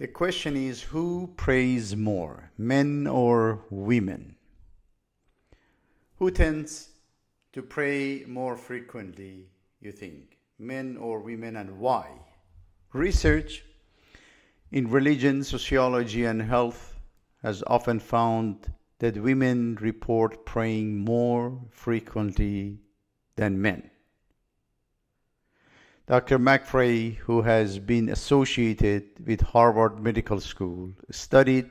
The question is, who prays more, men or women? Who tends to pray more frequently, you think, men or women, and why? Research in religion, sociology, and health has often found that women report praying more frequently than men. Dr. McFray, who has been associated with Harvard Medical School, studied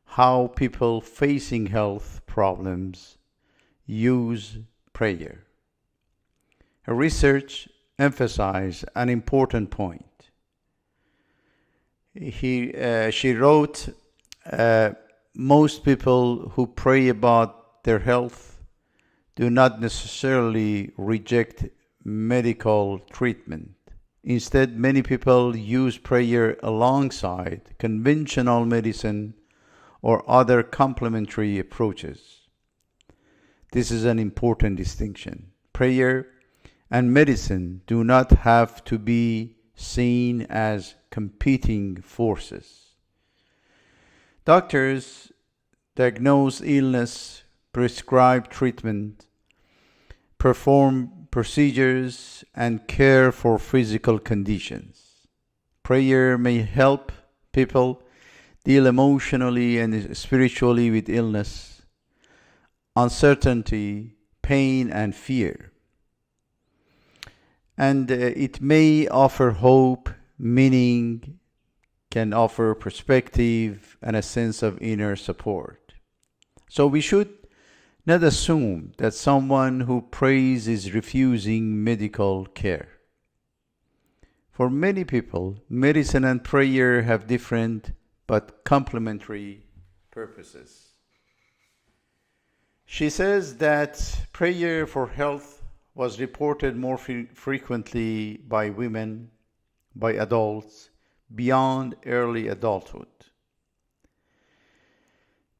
how people facing health problems use prayer. Her research emphasized an important point. She wrote, most people who pray about their health do not necessarily reject medical treatment. Instead, many people use prayer alongside conventional medicine or other complementary approaches. This is an important distinction. Prayer and medicine do not have to be seen as competing forces. Doctors diagnose illness, prescribe treatment, perform procedures, and care for physical conditions. Prayer may help people deal emotionally and spiritually with illness, uncertainty, pain, and fear. And it may offer hope, meaning, can offer perspective, and a sense of inner support. So we should not assume that someone who prays is refusing medical care. For many people, medicine and prayer have different but complementary purposes. She says that prayer for health was reported more frequently by women, by adults, beyond early adulthood,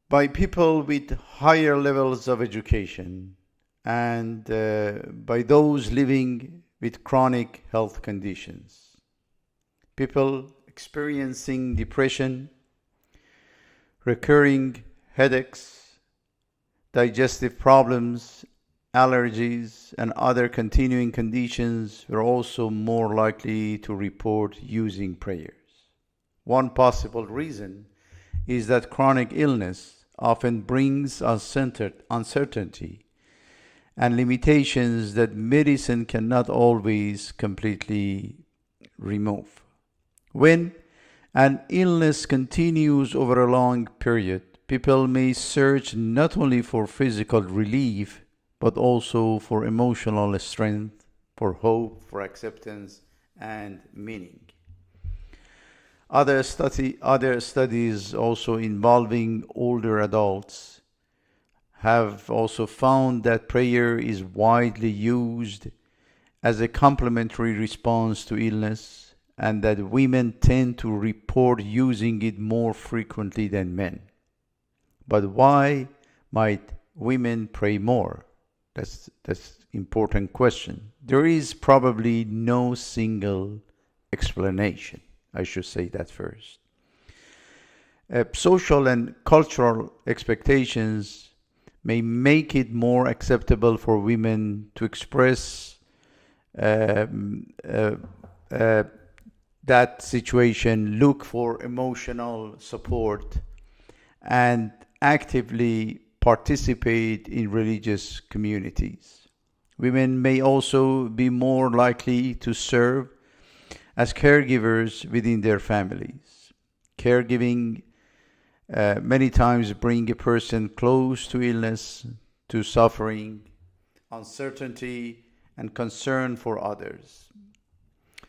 by people with higher levels of education, and by those living with chronic health conditions. People experiencing depression, recurring headaches, digestive problems, allergies, and other continuing conditions were also more likely to report using prayers. One possible reason is that chronic illness often brings uncertainty and limitations that medicine cannot always completely remove. When an illness continues over a long period, people may search not only for physical relief, but also for emotional strength, for hope, for acceptance, and meaning. Other studies also involving older adults have also found that prayer is widely used as a complementary response to illness, and that women tend to report using it more frequently than men. But why might women pray more? That's important question. There is probably no single explanation. I should say that first. Social and cultural expectations may make it more acceptable for women to express that situation, look for emotional support, and actively participate in religious communities. Women may also be more likely to serve as caregivers within their families. Caregiving many times brings a person close to illness, to suffering, uncertainty, and concern for others.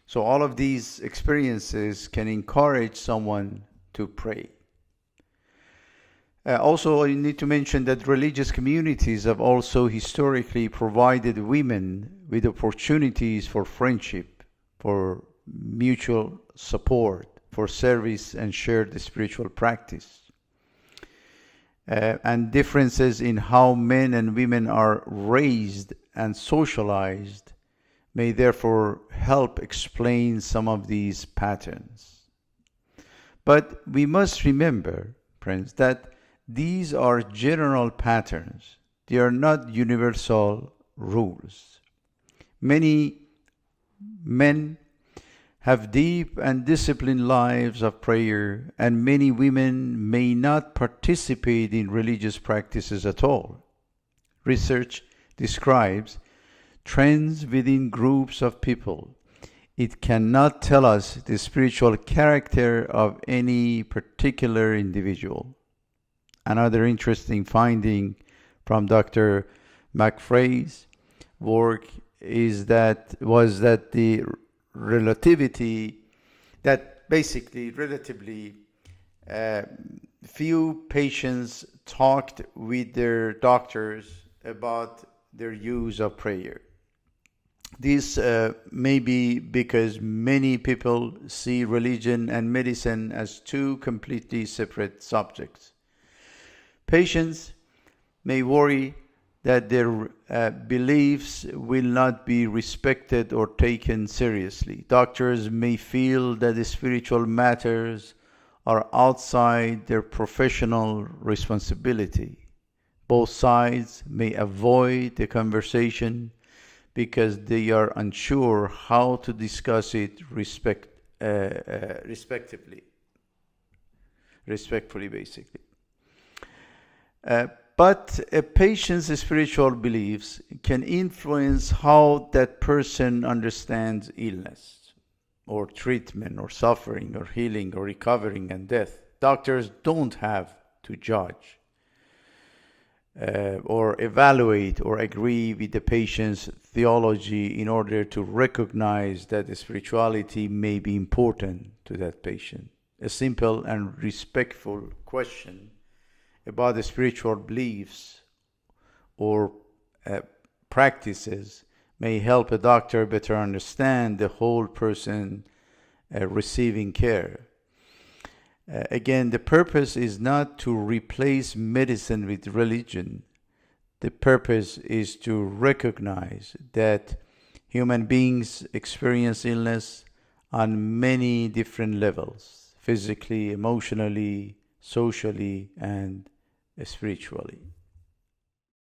So all of these experiences can encourage someone to pray. Also, I need to mention that religious communities have also historically provided women with opportunities for friendship, for mutual support, for service, and shared spiritual practice. And differences in how men and women are raised and socialized may therefore help explain some of these patterns. But we must remember, friends, that these are general patterns. They are not universal rules. Many men have deep and disciplined lives of prayer, and many women may not participate in religious practices at all. Research describes trends within groups of people. It cannot tell us the spiritual character of any particular individual. Another interesting finding from Dr. McFray's work was that the relativity that basically relatively uh, few patients talked with their doctors about their use of prayer. This may be because many people see religion and medicine as two completely separate subjects. Patients may worry that their beliefs will not be respected or taken seriously. Doctors may feel that the spiritual matters are outside their professional responsibility. Both sides may avoid the conversation because they are unsure how to discuss it respectively, respectfully, basically. But a patient's spiritual beliefs can influence how that person understands illness, or treatment, or suffering, or healing, or recovering, and death. Doctors don't have to judge or evaluate or agree with the patient's theology in order to recognize that spirituality may be important to that patient. A simple and respectful question about the spiritual beliefs or practices may help a doctor better understand the whole person receiving care. Again, the purpose is not to replace medicine with religion. The purpose is to recognize that human beings experience illness on many different levels, physically, emotionally, socially, and spiritually.